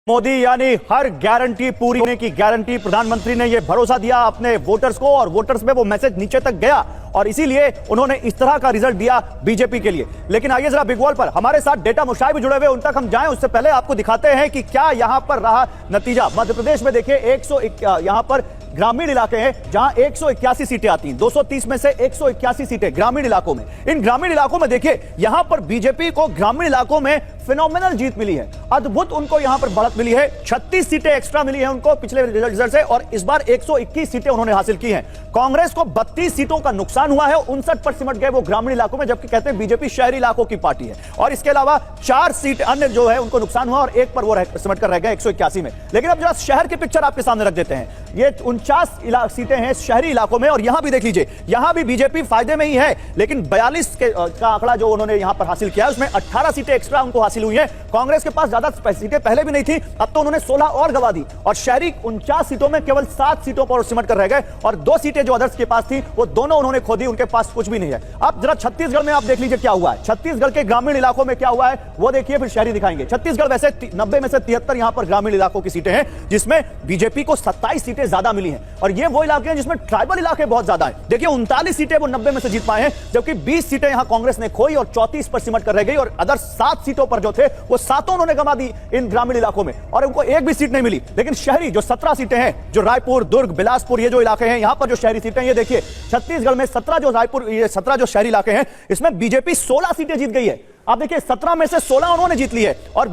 मोदी यानी हर गारंटी पूरी होने की गारंटी। प्रधानमंत्री ने यह भरोसा दिया अपने वोटर्स को और वोटर्स में वो मैसेज नीचे तक गया और इसीलिए उन्होंने इस तरह का रिजल्ट दिया बीजेपी के लिए। लेकिन आइए जरा बिग वॉल पर हमारे साथ डेटा मुशाई भी जुड़े हुए, उन तक हम जाएं उससे पहले आपको दिखाते हैं कि क्या यहां पर रहा नतीजा। मध्य प्रदेश में देखिए यहां पर ग्रामीण इलाके हैं जहां 181 सीटें आती हैं, 230 में से 181 सीटें ग्रामीण इलाकों में। इन ग्रामीण इलाकों में देखिए यहां पर बीजेपी को ग्रामीण इलाकों में फिनोमिनल जीत मिली है, अद्भुत उनको यहां पर बढ़त मिली है। 36 सीटें एक्स्ट्रा मिली है उनको पिछले रिजल्ट से और इस बार 121 सीटें उन्होंने हासिल की हैं। कांग्रेस को 32 सीटों का नुकसान हुआ है, 59 पर सिमट गए वो ग्रामीण इलाकों में, जबकि कहते हैं बीजेपी शहरी इलाकों की पार्टी है। और इसके अलावा 4 सीट अन्य जो है उनको नुकसान हुआ और एक पर वो सिमट कर रह गए 181 में। लेकिन अब जरा शहर की पिक्चर आपके सामने रख देते हैं। ये 49 सीटें हैं शहरी इलाकों में और यहां भी देख लीजिए, यहां भी बीजेपी फायदे में ही है, लेकिन 42 का आंकड़ा जो उन्होंने यहां पर हासिल किया है उसमें 18 सीटें एक्स्ट्रा उनको हासिल हुई है। कांग्रेस के पास ज्यादा सीटें पहले भी नहीं थी, अब तो उन्होंने 16 और गवा दी और शहरी 49 सीटों में केवल 7 सीटों पर सिमट कर रह गए और 2 सीटें जो अदर्स के पास थी वो दोनों उन्होंने खो दी, उनके पास कुछ भी नहीं है। अब जरा छत्तीसगढ़ में आप देख लीजिए क्या हुआ है, छत्तीसगढ़ के ग्रामीण इलाकों में क्या हुआ है वो देखिए, फिर शहरी दिखाएंगे। छत्तीसगढ़ वैसे 90 में से 73 यहां पर ग्रामीण इलाकों की सीटें हैं, जिसमें बीजेपी को 27 सीटें ज्यादा मिली हैं और ये वो इलाके हैं जिसमें ट्राइबल इलाके बहुत ज्यादा हैं। देखिए 39 सीटें वो 90 में से जीत पाए हैं, जबकि 20 सीटें यहां कांग्रेस ने खोई और 34 पर सिमट कर रह गई और अदर 7 सीटों पर जो थे वो 7 उन्होंने गंवा दी इन ग्रामीण इलाकों में और उनको एक भी सीट नहीं मिली। लेकिन शहरी जो 17 सीटें हैं, जो रायपुर, दुर्ग, बिलासपुर ये जो इलाके हैं, यहां पर जो शहरी सीटें, ये देखिए छत्तीसगढ़ में 17 जो रायपुर, ये 17 जो शहरी इलाके हैं इसमें बीजेपी 16 सीटें जीत गई है। आप देखिए 17 में से 16 उन्होंने जीत ली है और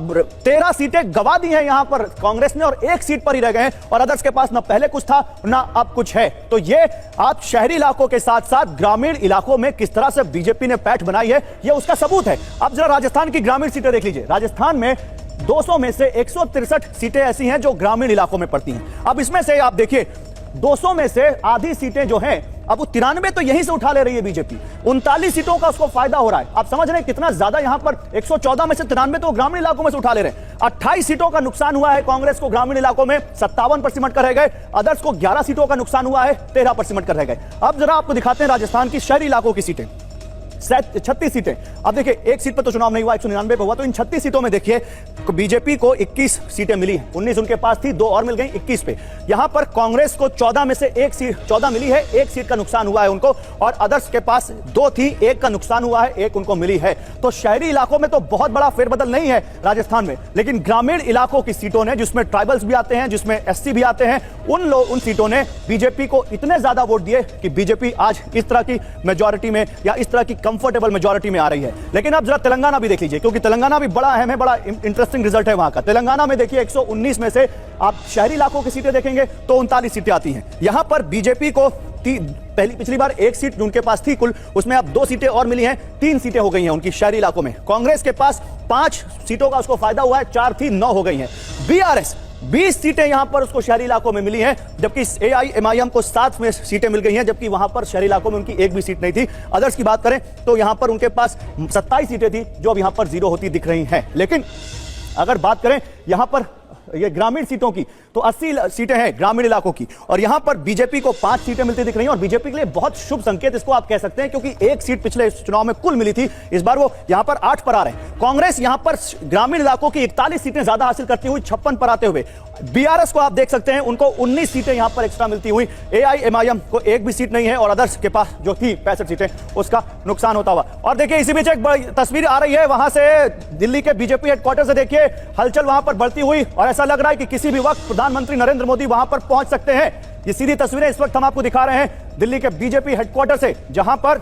13 सीटें गवा दी हैं यहां पर कांग्रेस ने और एक सीट पर ही रह गए हैं और अदर्स के पास ना पहले कुछ था ना अब कुछ है। तो ये आप शहरी इलाकों के साथ साथ ग्रामीण इलाकों में किस तरह से बीजेपी ने पैठ बनाई है, ये उसका सबूत है। अब जरा राजस्थान की ग्रामीण सीटें देख लीजिए। राजस्थान में 200 में से 163 सीटें ऐसी हैं जो ग्रामीण इलाकों में पड़ती हैं। अब इसमें से आप देखिए 200 में से आधी सीटें जो हैं अब वो 93 तो यहीं से उठा ले रही है बीजेपी, 39 सीटों का उसको फायदा हो रहा है। आप समझ रहे हैं कितना ज्यादा यहां पर 114 में से 93 तो ग्रामीण इलाकों में से उठा ले रहे हैं। 28 सीटों का नुकसान हुआ है कांग्रेस को ग्रामीण इलाकों में, 57 पर सिमट कर रह गए। अदर्स को 11 सीटों का नुकसान हुआ है, 13 पर सिमट कर रह गए। अब जरा आपको दिखाते हैं राजस्थान की शहरी इलाकों की सीटें, 36 सीटें। अब देखिए एक सीट पर तो चुनाव नहीं हुआ, 199 पे हुआ, तो इन 36 सीटों में देखिए बीजेपी को 21 सीटें मिली हैं, 19 उनके पास थी, 2 और मिल गई 21 पे। यहां पर कांग्रेस को 14 में से 1 सीट 14 मिली है, 1 सीट का नुकसान हुआ है उनको और अदर्स के पास 2 थी, 1 का नुकसान हुआ है, 1 उनको मिली है। तो शहरी इलाकों में तो बहुत बड़ा फेरबदल नहीं है राजस्थान में, लेकिन ग्रामीण इलाकों की सीटों ने, जिसमें ट्राइबल्स भी आते हैं, जिसमें एससी भी आते हैं, उन सीटों ने बीजेपी को इतने ज्यादा वोट दिए कि बीजेपी आज इस तरह की मेजॉरिटी में या इस तरह की कंफर्टेबल मेजॉरिटी में आ रही है। लेकिन अब जरा तेलंगाना भी देख लीजिए, क्योंकि तेलंगाना भी बड़ा अहम है, बड़ा इंटरेस्टिंग रिजल्ट है वहां का। तेलंगाना में देखिए 119 में से आप शहरी इलाकों की सीटें देखेंगे तो 39 सीटें आती हैं। यहां पर बीजेपी को पिछली बार 1 सीट उनके पास थी कुल, उसमें अब 2 सीटें और मिली हैं, 3 सीटें हो गई हैं उनकी शहरी इलाकों में। कांग्रेस के पास 5 सीटों का उसको फायदा हुआ है, 4 थी 9 हो गई हैं। बीआरएस 20 सीटें यहां पर उसको शहरी इलाकों में मिली हैं, जबकि एआईएमआईएम को 7 में सीटें मिल गई हैं, जबकि वहां पर शहरी इलाकों में उनकी एक भी सीट नहीं थी। अदर्स की बात करें तो यहां पर उनके पास 27 सीटें थी जो अब यहां पर 0 होती दिख रही हैं। लेकिन अगर बात करें यहां पर ये ग्रामीण सीटों की तो 80 सीटें हैं ग्रामीण इलाकों की और यहां पर बीजेपी को 5 सीटें मिलती दिख रही हैं और बीजेपी के लिए बहुत शुभ संकेत इसको आप कह सकते हैं, क्योंकि 1 सीट पिछले चुनाव में कुल मिली थी, इस बार वो यहां पर 8 पर आ रहे हैं। कांग्रेस यहां पर ग्रामीण इलाकों की 41 सीटें ज्यादा हासिल करती हुई 56 पर आते हुए, बीआरएस को आप देख सकते हैं उनको 19 सीटें यहां पर एक्स्ट्रा मिलती हुई, एआईएमआईएम को एक भी सीट नहीं है और अदर्स के पास जो थी 65 सीटें उसका नुकसान होता हुआ। और देखिए इसी बीच एक बड़ी तस्वीर आ रही है वहां से, दिल्ली के बीजेपी हेडक्वार्टर से देखिए हलचल वहां पर बढ़ती हुई और ऐसा लग रहा है कि किसी भी वक्त प्रधानमंत्री नरेंद्र मोदी वहां पर पहुंच सकते हैं। ये सीधी तस्वीरें इस वक्त हम आपको दिखा रहे हैं दिल्ली के बीजेपी हेडक्वार्टर से, जहां पर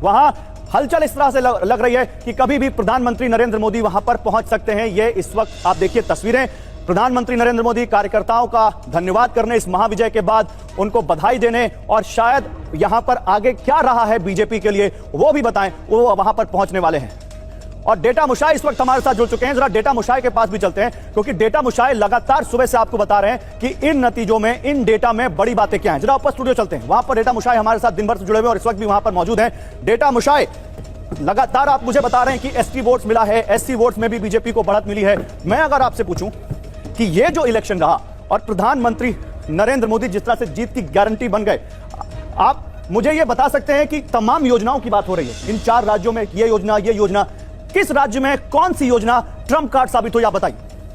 वहां हलचल इस तरह से लग रही है कि कभी भी प्रधानमंत्री नरेंद्र मोदी वहां पर पहुंच सकते हैं। ये इस वक्त आप देखिए तस्वीरें, प्रधानमंत्री नरेंद्र मोदी कार्यकर्ताओं का धन्यवाद करने, इस महाविजय के बाद उनको बधाई देने और शायद यहां पर आगे क्या रहा है बीजेपी के लिए वो भी बताएं, वो वहां पर पहुंचने वाले हैं। और डेटा मुशाई इस वक्त हमारे साथ जुड़ चुके हैं, जरा डेटा मुशाई के पास भी चलते हैं, क्योंकि डेटा मुशाई लगातार सुबह से आपको बता रहे हैं कि इन नतीजों में, इन डेटा में बड़ी बातें क्या हैं। जरा ऊपर स्टूडियो चलते हैं, वहां पर डेटा मुशाई हमारे साथ दिन भर से जुड़े हुए और इस वक्त भी वहां पर मौजूद हैं। डेटा मुशाई, लगातार आप मुझे बता रहे हैं कि एसटी वोट्स मिला है, एससी वोट्स में भी बीजेपी को बढ़त मिली है। मैं अगर आपसे पूछूं कि ये जो इलेक्शन रहा और प्रधानमंत्री नरेंद्र मोदी जिस तरह से जीत की गारंटी बन गए, आप मुझे ये बता सकते हैं कि तमाम योजनाओं की बात हो रही है इन 4 राज्यों में, ये योजना, किस राज्य में कौन सी योजना ट्रम्प कार्ड साबित हुई, आप बताइए।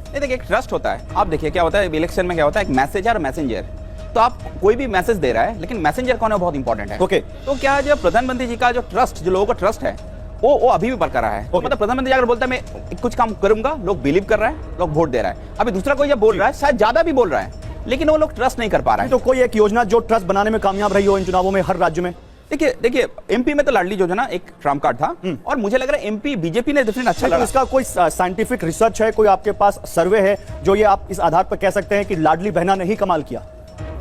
नहीं देखिए, एक ट्रस्ट होता है। आप देखिए क्या होता है इलेक्शन में, क्या होता है एक मैसेजर और मैसेंजर। तो आप कोई भी मैसेज दे रहा है, लेकिन मैसेंजर कौन है बहुत इंपॉर्टेंट है। ओके। तो क्या जो प्रधानमंत्री जी का जो ट्रस्ट, जो लोगों का ट्रस्ट है, वो अभी भी बरकरार है। तो मतलब प्रधानमंत्री अगर बोलता है मैं कुछ काम करूंगा, लोग बिलीव कर रहा है, लोग वोट दे रहा है। अभी दूसरा कोई जब बोल रहा है, शायद ज्यादा भी बोल रहा है, लेकिन वो लोग ट्रस्ट नहीं कर पा रहा है। तो कोई एक योजना जो ट्रस्ट बनाने में कामयाब रही हो इन चुनावों में हर राज्य में? देखिए एमपी में तो लाडली योजना एक ट्रम्प कार्ड था, और मुझे लग रहा है एमपी बीजेपी ने डेफिनेटली अच्छा लगा। इसका कोई साइंटिफिक रिसर्च है, कोई आपके पास सर्वे है जो ये आप इस आधार पर कह सकते हैं कि लाडली बहना ने ही कमाल किया?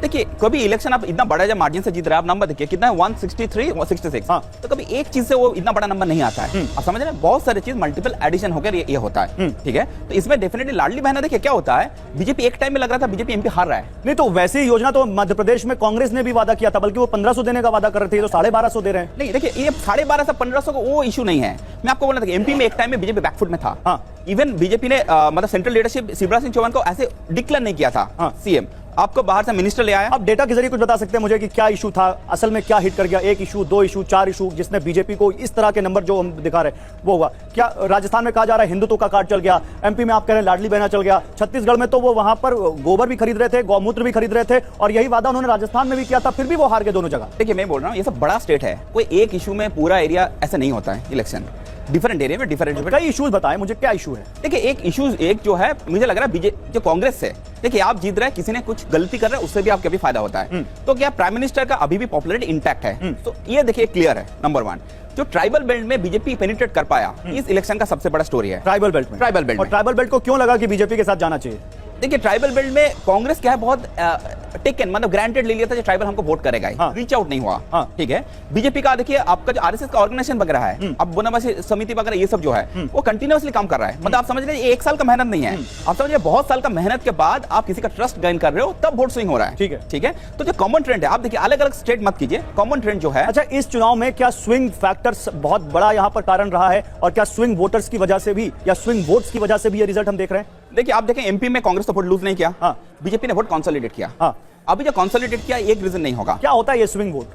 देखिए कभी इलेक्शन आप इतना बड़ा जब मार्जिन से जीत रहे हैं, आप नंबर देखिए कितना है, 163 166। हाँ। तो कभी एक चीज से वो इतना बड़ा नंबर नहीं आता है। आप समझ रहे हैं, बहुत सारी चीज मल्टीपल एडिशन होकर ये होता है। ठीक है, तो इसमें डेफिनेटली लाडली बहना देखिए क्या होता है, बीजेपी एक टाइम में लग रहा था बीजेपी एमपी हार रहा है। नहीं तो वैसी योजना तो मध्य प्रदेश में कांग्रेस ने भी वादा किया था, बल्कि वो 1500 देने का वादा कर रहे थे, तो 1250 दे रहे हैं। नहीं देखिए, ये 1250 1500 का वो इशू नहीं है। मैं आपको बोलना था एमपी में एक टाइम में बीजेपी बैकफुट में था। हाँ। इवन बीजेपी ने मतलब सेंट्रल लीडरशिप शिवराज सिंह चौहान को ऐसे डिक्लेयर नहीं किया था। हाँ। सीएम आपको बाहर से मिनिस्टर ले आया। अब डेटा के जरिए कुछ बता सकते हैं मुझे कि क्या इशू था, असल में क्या हिट कर गया? एक इशू, 2 इशू, 4 इशू, जिसने बीजेपी को इस तरह के नंबर जो हम दिखा रहे हैं वो हुआ क्या? राजस्थान में कहा जा रहा है हिंदुत्व का कार्ड चल गया, एमपी में आप कह रहे हैं लाडली बहना चल गया, छत्तीसगढ़ में तो वो वहां पर गोबर भी खरीद रहे थे, गौमूत्र भी खरीद रहे थे, और यही वादा उन्होंने राजस्थान में भी किया था, फिर भी वो हार गए दोनों जगह। देखिए मैं बोल रहा हूँ ये सब बड़ा स्टेट है, कोई एक इशू में पूरा एरिया ऐसा नहीं होता है। इलेक्शन डिफरेंट एरिया में डिफरेंट कई इश्यूज बताएं मुझे, क्या इशू है? देखिए एक इशू एक जो है, मुझे लग रहा है बीजेपी जो कांग्रेस से, देखिए आप जीत रहे हैं, किसी ने कुछ गलती कर रहा है, उससे भी आपका भी फायदा होता है। तो क्या प्राइम मिनिस्टर का अभी भी पॉपुलरिटी इंटैक्ट है? तो ये देखिए क्लियर है। नंबर 1 जो ट्राइबल बेल्ट में बीजेपी पेनिट्रेट कर पाया, इस इलेक्शन का सबसे बड़ा स्टोरी है। ट्राइबल बेल्ट में? Tribal belt. और ट्राइबल बेल्ट को क्यों लगा कि बीजेपी के साथ जाना चाहिए? देखिए ट्राइबल बेल्ट में कांग्रेस क्या है, बहुत टेकन मतलब ग्रांटेड ले लिया था, जो ट्राइबल हमको वोट करेगा, हाँ। रीच आउट नहीं हुआ। हाँ। ठीक है, बीजेपी का देखिए आपका जो आरएसएस का ऑर्गेनाइजेशन वगैरह है, अब बनवासी समिति वगैरह ये सब जो है वो कंटिन्यूअसली काम कर रहा है। मतलब आप समझ रहे एक साल का मेहनत नहीं है, आप समझ रहे बहुत साल का मेहनत के बाद आप किसी का ट्रस्ट गेन कर रहे हो, तब वोट स्विंग हो रहा है। ठीक है, ठीक है। तो जो कॉमन ट्रेंड है, आप देखिए अलग अलग स्टेट मत कीजिए, कॉमन ट्रेंड जो है। अच्छा, इस चुनाव में क्या स्विंग फैक्टर्स बहुत बड़ा यहाँ पर कारण रहा है, और क्या स्विंग वोटर्स की वजह से भी या स्विंग वोट्स की वजह से भी ये रिजल्ट हम देख रहे हैं? देखिए आप देखें एमपी में कांग्रेस ने वोट लूज नहीं किया। हाँ। बीजेपी ने वोट कंसोलिडेट किया। हाँ। अभी जो कंसोलिडेट किया एक रीजन नहीं होगा। क्या होता है ये स्विंग वोट?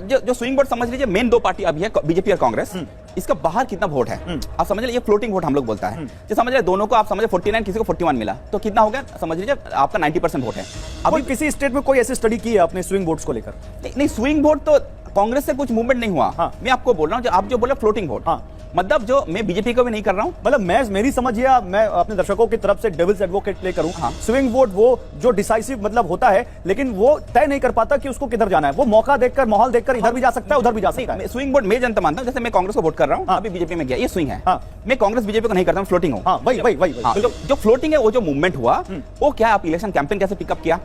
जो स्विंग वोट समझ लीजिए, मेन 2 पार्टी अभी है बीजेपी और कांग्रेस। इसका बाहर कितना वोट है आप समझ लीजिए, फ्लोटिंग वोट हम लोग बोलता है। जो समझ लीजिए दोनों को आप समझ 49, किसी को 41 मिला, तो कितना हो गया समझ लीजिए आपका 90% वोट है। अभी किसी स्टेट में कोई ऐसी स्टडी की है अपने स्विंग वोट्स को लेकर? नहीं स्विंग वोट तो कांग्रेस से कुछ मूवमेंट नहीं हुआ। हाँ। मैं आपको बोल रहा हूँ, आप जो बोले फ्लोटिंग वोट, हाँ। मतलब जो मैं बीजेपी को भी नहीं कर रहा हूँ, मतलब मेरी समझ ये, मैं अपने दर्शकों की तरफ से डेविल्स एडवोकेट प्ले करूं। हाँ। स्विंग वोट वो जो डिसाइसिव मतलब होता है, लेकिन वो तय नहीं कर पाता कि उसको किधर जाना है। वो मौका देखकर, माहौल देखकर इधर भी जा सकता है, उधर भी जा सकता है। स्विंग वोट मैं जनता मानता हूँ, जैसे मैं कांग्रेस को वोट कर रहा हूँ, हाँ। अभी बीजेपी में गया, ये स्विंग है। हाँ। मैं कांग्रेस बीजेपी को नहीं करता हूँ, फ्लोटिंग हूँ। हाँ, वही। हाँ, जो फ्लोटिंग है, वो जो मूवमेंट हुआ, वो क्या आप इलेक्शन कैंपेन कैसे पिकअप किया?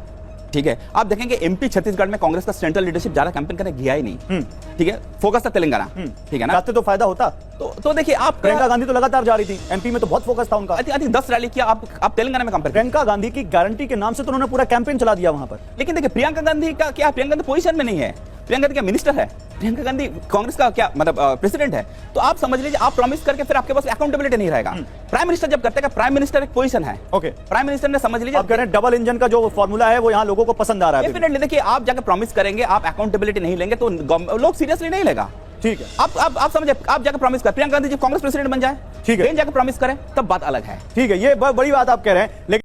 ठीक है, आप देखेंगे एमपी छत्तीसगढ़ में कांग्रेस का सेंट्रल लीडरशिप ज्यादा कैंपेन करने गया ही नहीं। ठीक है, फोकस था तेलंगाना। ठीक है ना, जाते तो फायदा होता। तो देखिए आप प्रियंका गांधी तो लगातार जा रही थी, एमपी में तो बहुत फोकस था उनका। आई थिंक 10 रैली किया, आप तेलंगाना में कंपेयर। प्रियंका गांधी की गारंटी के नाम से तो उन्होंने पूरा कैंपेन चला दिया वहां पर। लेकिन देखिए प्रियंका गांधी का क्या, प्रियंका गांधी पोजीशन में नहीं है, प्रियंका गांधी क्या मिनिस्टर है, प्रियंका गांधी कांग्रेस का क्या मतलब प्रेसिडेंट है। तो आप समझ लीजिए आप प्रॉमिस करके फिर आपके पास अकाउंटेबिलिटी नहीं रहेगा। प्राइम मिनिस्टर जब करते हैं, प्राइम मिनिस्टर एक पोजीशन है। ओके, प्राइम मिनिस्टर ने समझ लीजिए, आप कह रहे हैं डबल इंजन का जो फॉर्मूला है वो यहाँ लोगों को पसंद आ रहा है। डेफिनेटली देखिए आप जाकर प्रॉमिस करेंगे, आप अकाउंटेबिलिटी नहीं लेंगे तो लोग सीरियसली नहीं लेगा। ठीक है, आप समझे, आप जाकर प्रॉमिस कर, प्रियंका गांधी जब कांग्रेस प्रेसिडेंट बन जाए, ठीक है, जाकर प्रॉमिस करें, तब बात अलग है। ठीक है, ये बड़ी बात आप कह रहे हैं, लेकिन